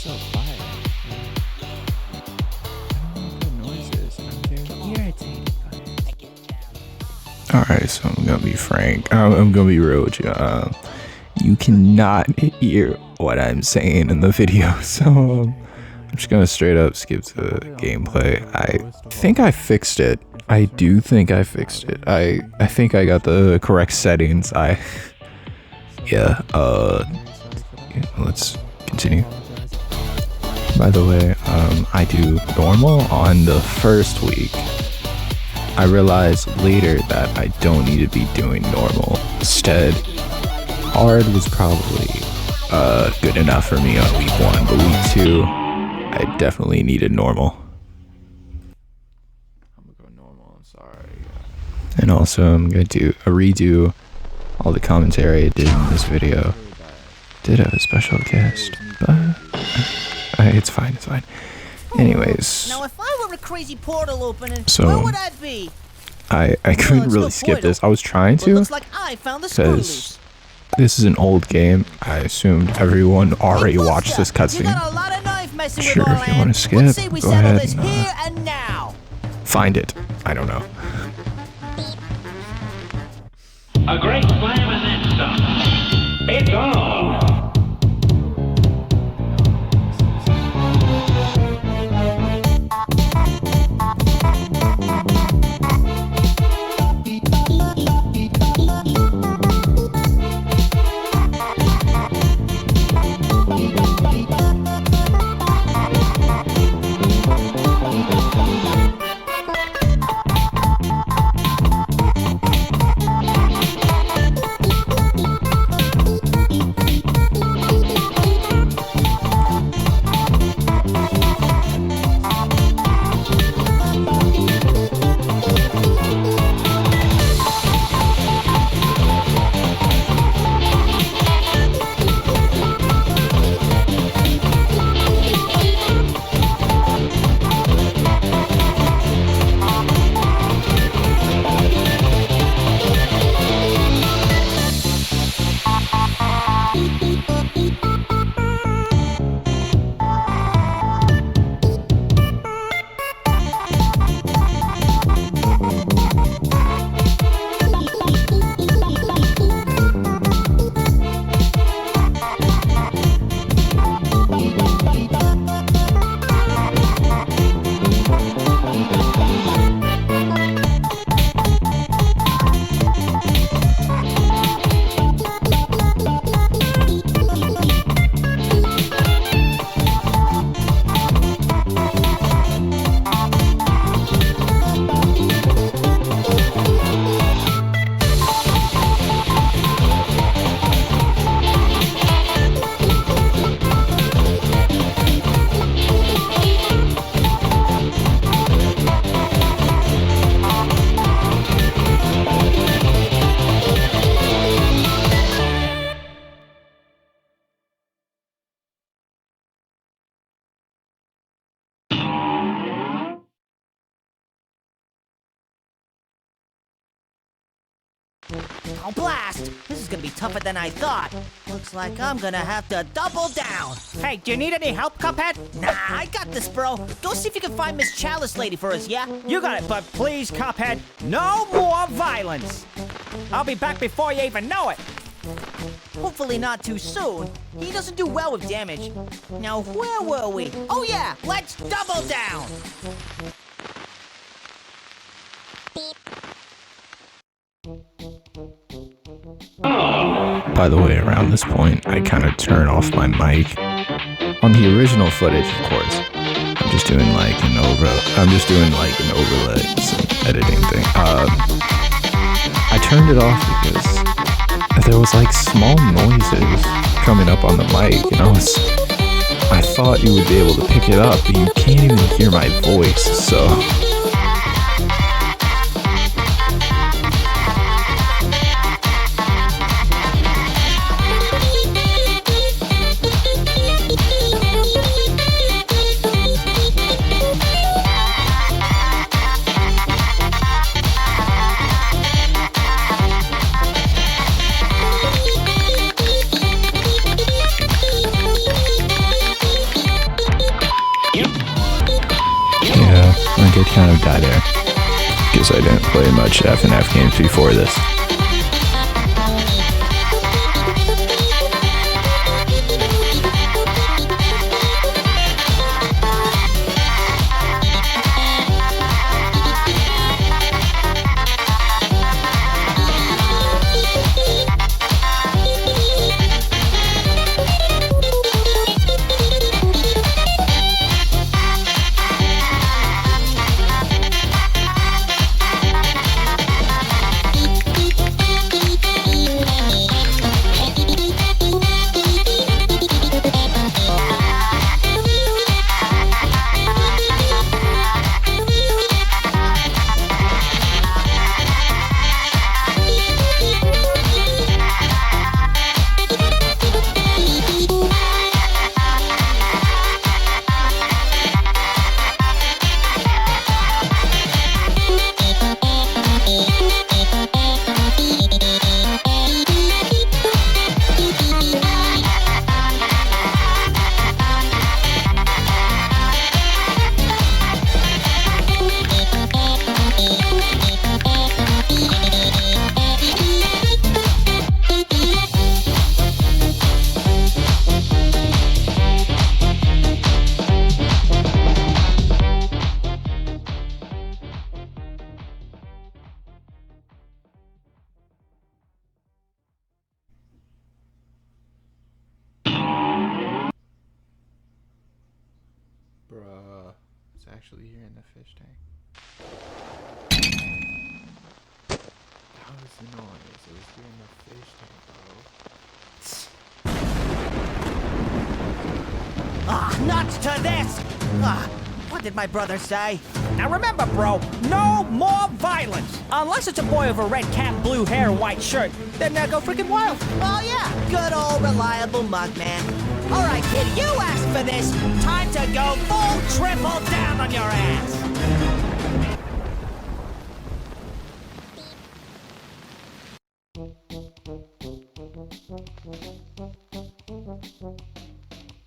so quiet? I don't want the noises. I'm very irritated by it. Alright, so I'm gonna be frank. I'm gonna be real with you. You cannot hear what I'm saying in the video, so I'm just gonna straight up skip the gameplay. I think I fixed it. I do think I fixed it. I think I got the correct settings. Yeah, let's continue. By the way, I do normal on the first week. I realized later that I don't need to be doing normal. Instead, hard was probably good enough for me on week 1, but week 2, I definitely needed normal. I'm gonna go normal, I'm sorry. And also, I'm gonna do a redo all the commentary I did in this video. Did have a special guest, but it's fine. Anyways, now if I were a crazy portal opening, so where would I be? I couldn't really skip this. I was trying to, looks like I found the screw loose. This is an old game. I assumed everyone already watched this cutscene. Sure, if you want to skip, go ahead and find it. I don't know. A great slam and then some. It's on. Oh, blast! This is gonna be tougher than I thought. Looks like I'm gonna have to double down. Hey, do you need any help, Cuphead? Nah, I got this, bro. Go see if you can find Miss Chalice Lady for us, yeah? You got it, but please, Cuphead, no more violence. I'll be back before you even know it. Hopefully not too soon. He doesn't do well with damage. Now, where were we? Oh yeah, let's double down! By the way, around this point, I kind of turn off my mic. On the original footage, of course, I'm just doing like an overlay, some editing thing. I turned it off because there was like small noises coming up on the mic, and I thought you would be able to pick it up, but you can't even hear my voice, so. kind of die there. Because I didn't play much FNF games before this. Bruh, it's actually here in the fish tank. That was the noise. It was here in the fish tank, bro. Nuts to this! What did my brother say? Now remember, bro, no more violence. Unless it's a boy with a red cap, blue hair, white shirt. Then go freaking wild. Oh yeah, good old reliable mug man. All right, kid, you asked for this. Time to go full triple down on your ass.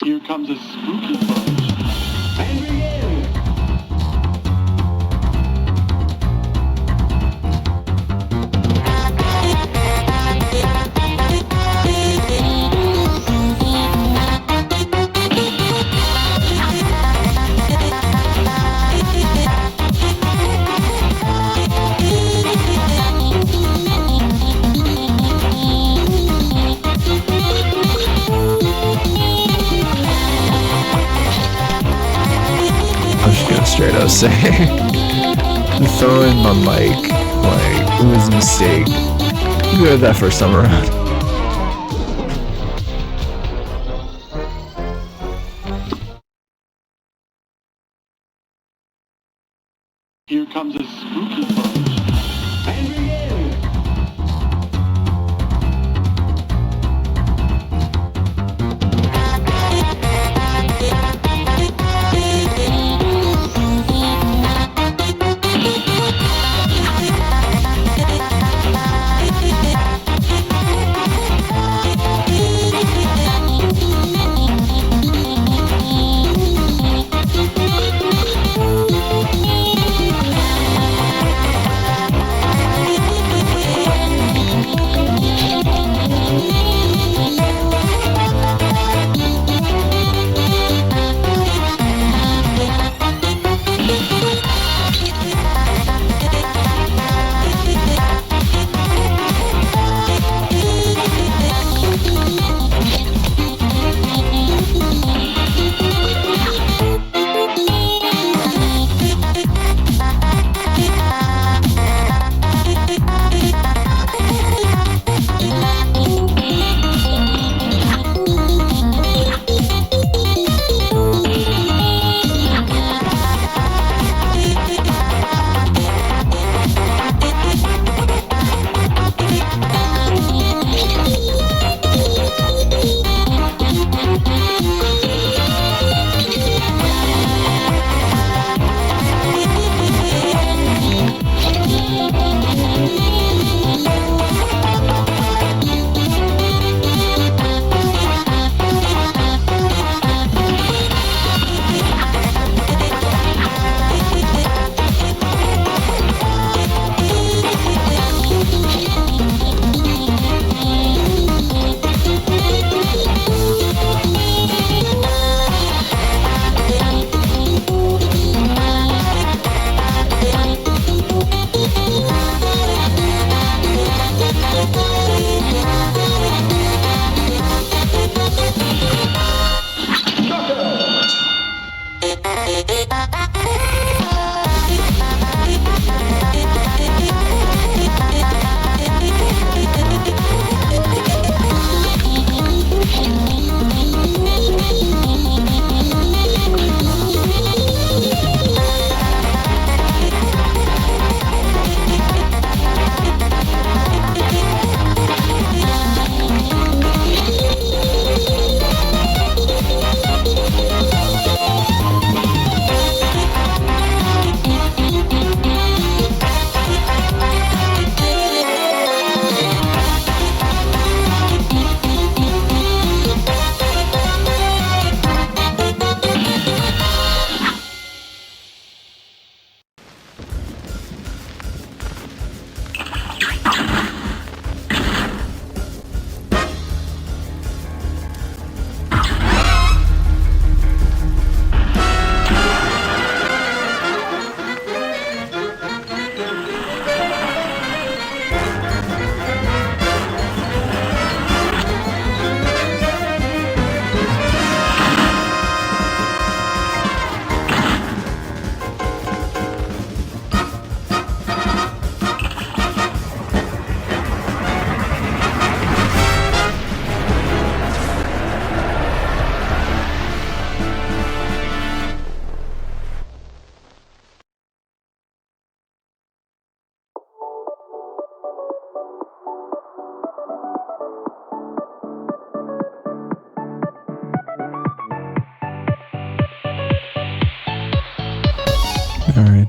Here comes a spooky bunch. And begin. I'm just gonna straight up say, throwing my mic, like, it was a mistake. You heard that first time around. Here comes a spooky bunch. And begin.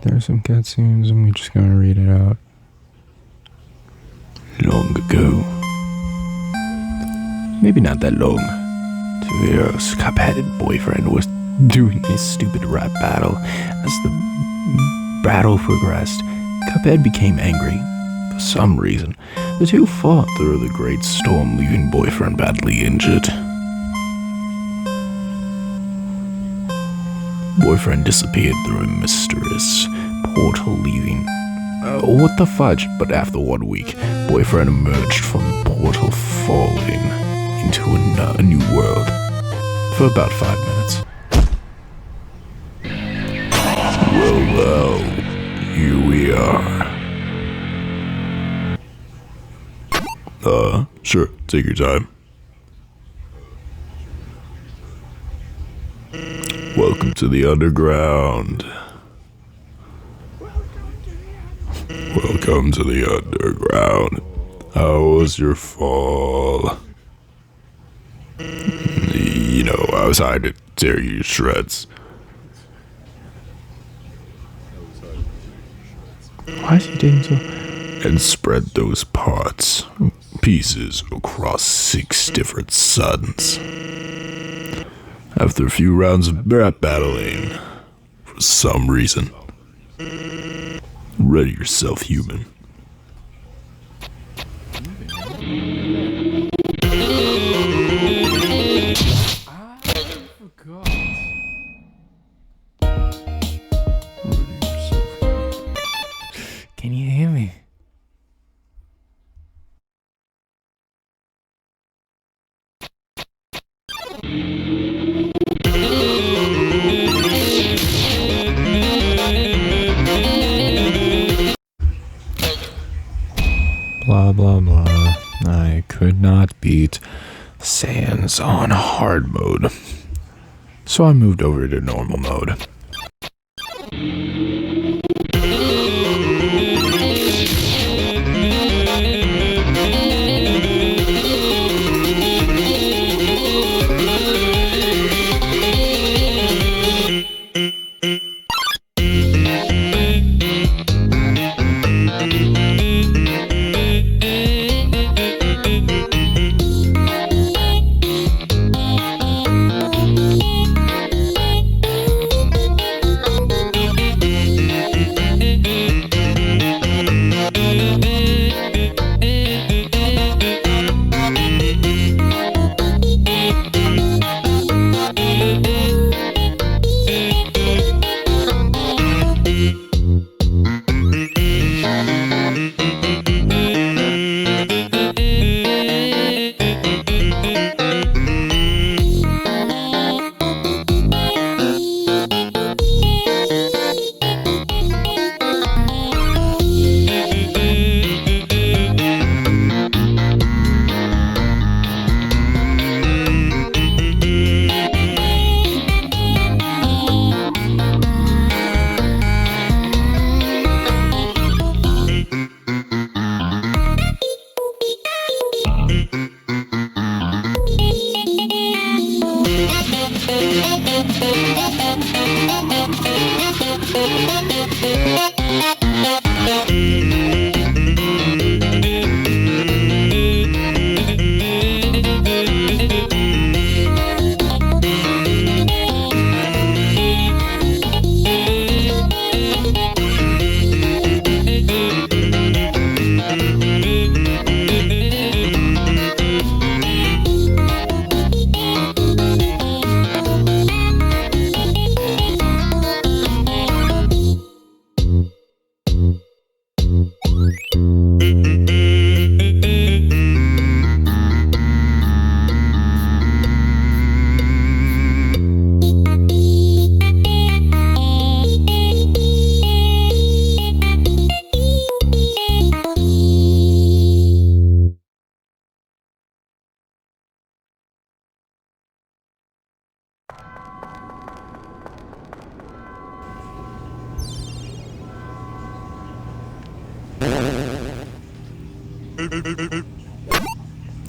there's some cutscenes and we're just gonna read it out. Long ago. Maybe not that long. Severo's Cupheaded boyfriend was doing a stupid rap battle. As the battle progressed, Cuphead became angry. For some reason, the two fought through the great storm, leaving boyfriend badly injured. Boyfriend disappeared through a mysterious portal, leaving. What the fudge? But after 1 week, boyfriend emerged from the portal, falling into a new world for about 5 minutes. Well, here we are. Sure, take your time. Welcome to the underground. Welcome to the underground. How was your fall? You know, I was hired to tear you to shreds. Why is he doing so? And spread those pieces across 6 different suns. After a few rounds of rap battling, for some reason, ready yourself, human. Can you hear me? Blah blah blah. I could not beat Sans on hard mode, so I moved over to normal mode.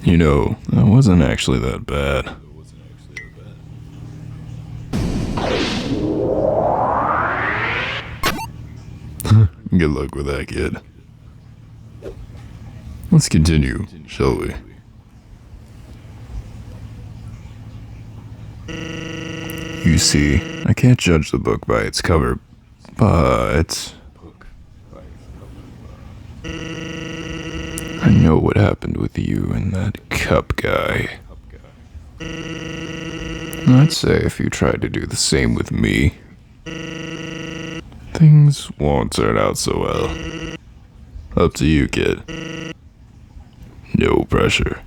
You know, that wasn't actually that bad. Good luck with that, kid. Let's continue, shall we? You see, I can't judge the book by its cover, but I know what happened with you and that cup guy. I'd say if you tried to do the same with me, things won't turn out so well. Up to you, kid. No pressure.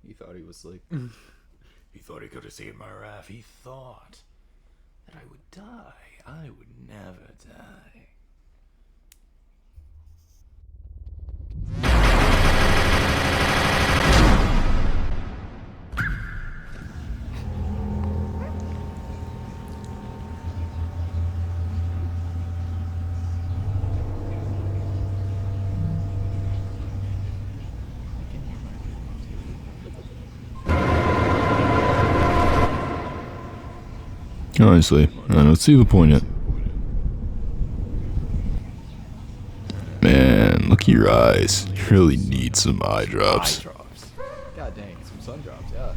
He thought he was like... He thought he could have saved my life. He thought that I would die. I would never die. Honestly, I don't see the point yet. Man, look at your eyes. You really need some eye drops. drops. God dang, some sun drops, yeah.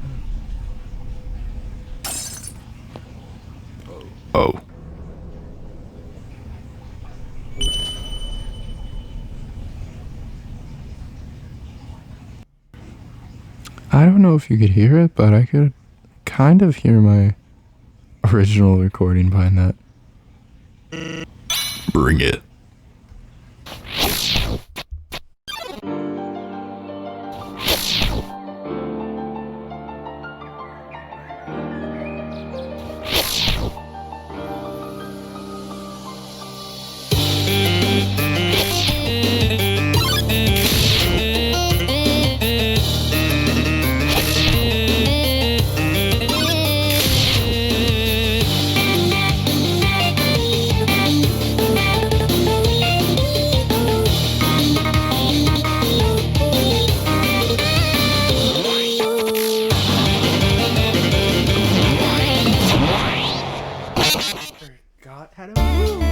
Oh. I don't know if you could hear it, but I could kind of hear my original recording behind that. Bring it. Forgot how to move.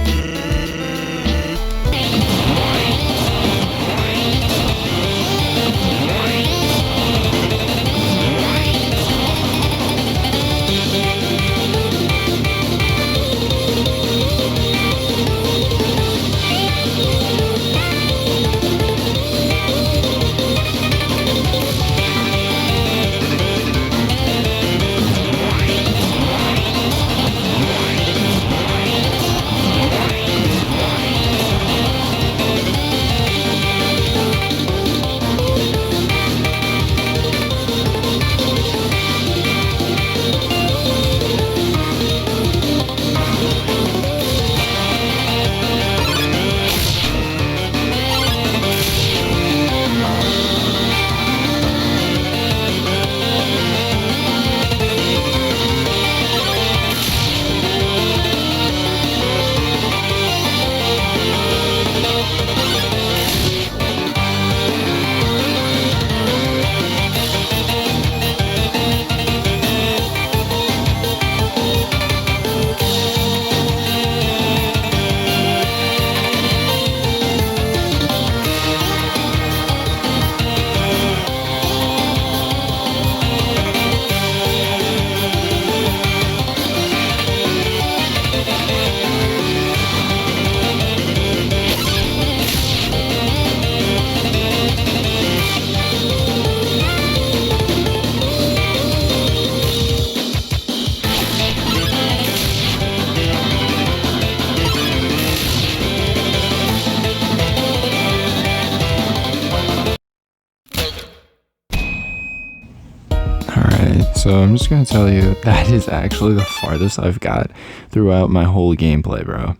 I'm just gonna tell you, that is actually the farthest I've got throughout my whole gameplay, bro.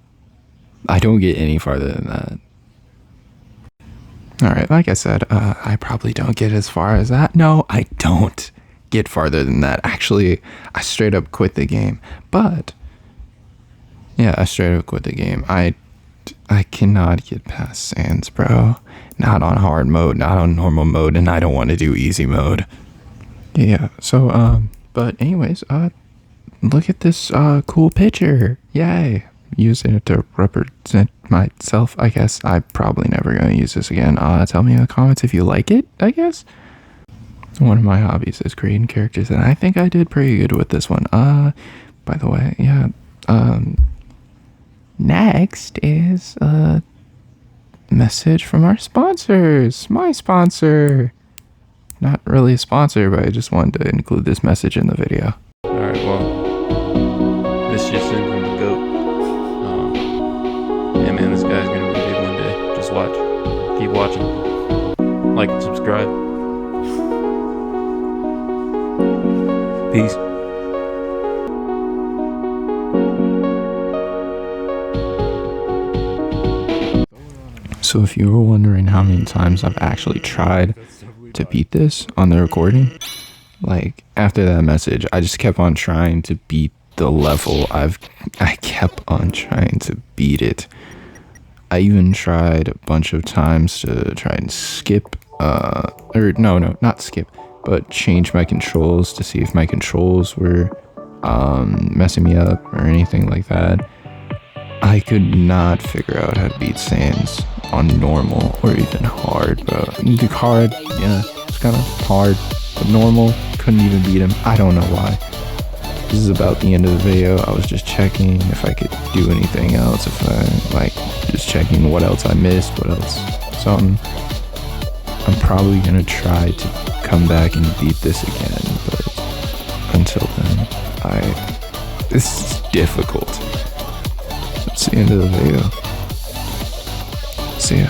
I don't get any farther than that. Alright, like I said, I probably don't get as far as that. No, I don't get farther than that. Actually, I straight up quit the game. But, yeah, I straight up quit the game. I cannot get past Sans, bro. Not on hard mode, not on normal mode, and I don't want to do easy mode. Yeah, so, but anyways, look at this, cool picture. Yay. Using it to represent myself, I guess. I'm probably never going to use this again. Tell me in the comments if you like it, I guess. One of my hobbies is creating characters, and I think I did pretty good with this one. By the way, yeah, next is a message from our sponsors. My sponsor. Not really a sponsor, but I just wanted to include this message in the video. Alright, well, this just in from the GOAT. Yeah, man, this guy's gonna be big one day. Just watch. Keep watching. Like and subscribe. Peace. So if you were wondering how many times I've actually tried to beat this on the recording, like after that message, I just kept on trying to beat the level. I kept on trying to beat it. I even tried a bunch of times to try and skip, or no, not skip, but change my controls to see if my controls were messing me up or anything like that. I could not figure out how to beat Sans on normal or even hard, bro. Hard, yeah, it's kind of hard, but normal, couldn't even beat him. I don't know why. This is about the end of the video. I was just checking if I could do anything else, if I, like, just checking what else I missed, what else, something. I'm probably gonna try to come back and beat this again, but until then, this is difficult. That's the end of the video. See ya.